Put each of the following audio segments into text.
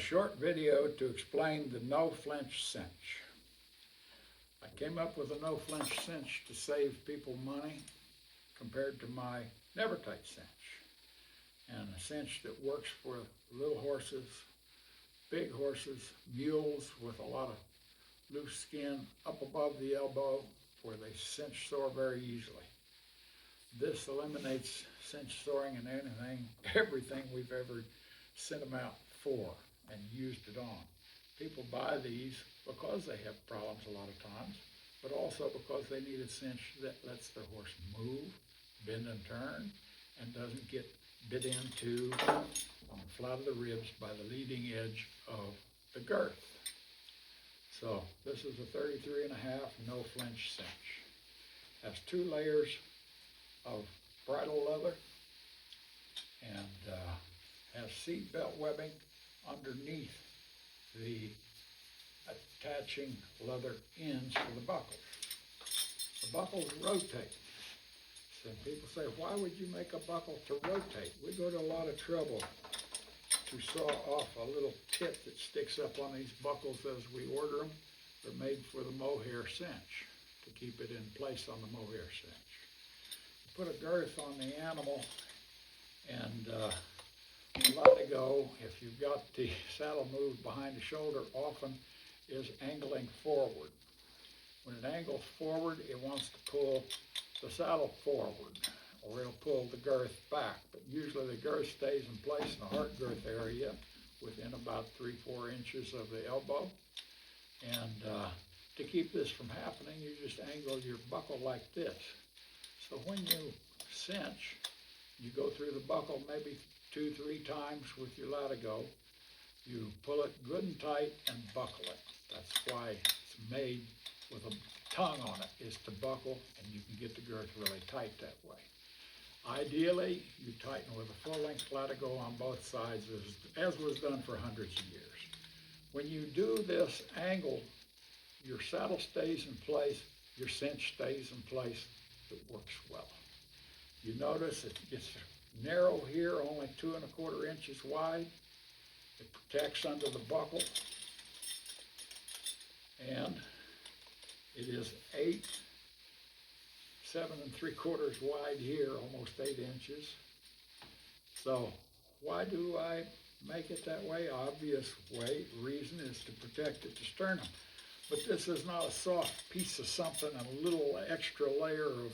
short video to explain the No-Flinch Cinch. I came up with a No-Flinch Cinch to save people money compared to my Never Tight Cinch. And a cinch that works for little horses, big horses, mules with a lot of loose skin up above the elbow where they cinch sore very easily. This eliminates cinch soring and everything we've ever sent them out for and used it on. People buy these because they have problems a lot of times, but also because they need a cinch that lets their horse move, bend and turn, and doesn't get bit into on the flat of the ribs by the leading edge of the girth. So this is a 33.5 No-Flinch cinch. Has 2 layers of bridle leather and has seat belt webbing underneath the attaching leather ends to the buckles. The buckles rotate. So people say, why would you make a buckle to rotate? We go to a lot of trouble to saw off a little tip that sticks up on these buckles as we order them. They're made for the mohair cinch, to keep it in place on the mohair cinch. You put a girth on the animal, and latigo, if you've got the saddle moved behind the shoulder, often is angling forward. When it angles forward, it wants to pull the saddle forward, or it'll pull the girth back. But usually the girth stays in place in the heart girth area within about 3-4 inches of the elbow. And to keep this from happening, you just angle your buckle like this. So when you cinch, you go through the buckle maybe 2-3 times with your latigo. You pull it good and tight and buckle it. That's why it's made with a tongue on it, is to buckle, and you can get the girth really tight that way. Ideally, you tighten with a full-length latigo on both sides, as was done for hundreds of years. When you do this angle, your saddle stays in place, your cinch stays in place. It works well. You notice it gets narrow here, only 2 1/4 inches wide. It protects under the buckle, and it is 7 3/4 wide here, almost 8 inches. So why do I make it that way? Obvious reason is to protect it to sternum. But this is not a soft piece of something, a little extra layer of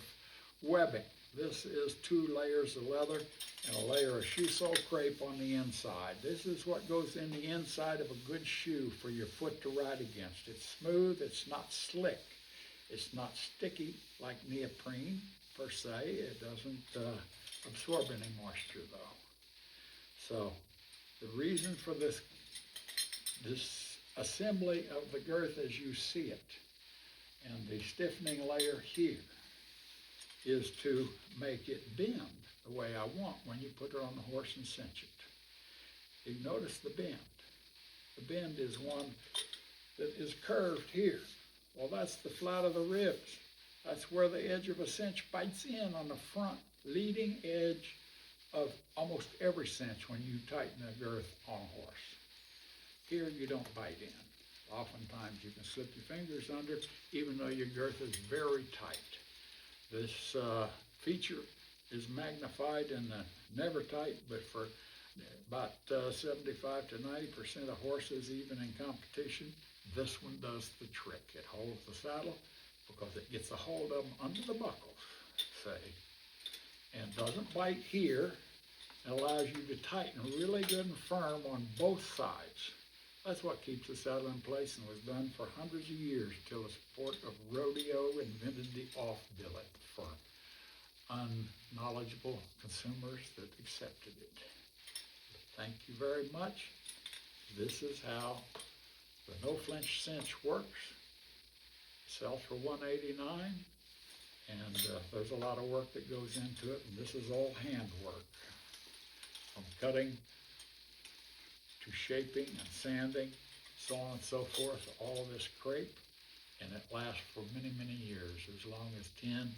webbing. This is 2 layers of leather and a layer of shoe sole crepe on the inside. This is what goes in the inside of a good shoe for your foot to ride against. It's smooth, it's not slick, it's not sticky like neoprene per se. It doesn't absorb any moisture though. So the reason for this assembly of the girth as you see it, and the stiffening layer here, is to make it bend the way I want when you put it on the horse and cinch it. You notice the bend. The bend is one that is curved here. Well, that's the flat of the ribs. That's where the edge of a cinch bites in on the front leading edge of almost every cinch when you tighten a girth on a horse. Here you don't bite in. Oftentimes you can slip your fingers under, even though your girth is very tight. This feature is magnified in the Never Tight, but for about 75 to 90% of horses, even in competition, this one does the trick. It holds the saddle because it gets a hold of them under the buckles, say, and doesn't bite here, and allows you to tighten really good and firm on both sides. That's what keeps the saddle in place and was done for hundreds of years until the sport of rodeo invented the off-billet for unknowledgeable consumers that accepted it. Thank you very much. This is how the No-Flinch Cinch works. It sells for $189, and there's a lot of work that goes into it, and this is all hand work, from cutting to shaping and sanding, so on and so forth, all of this crepe, and it lasts for many, many years, as long as 10+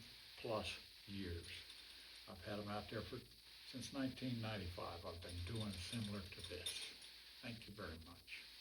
years. I've had them out there since 1995. I've been doing similar to this. Thank you very much.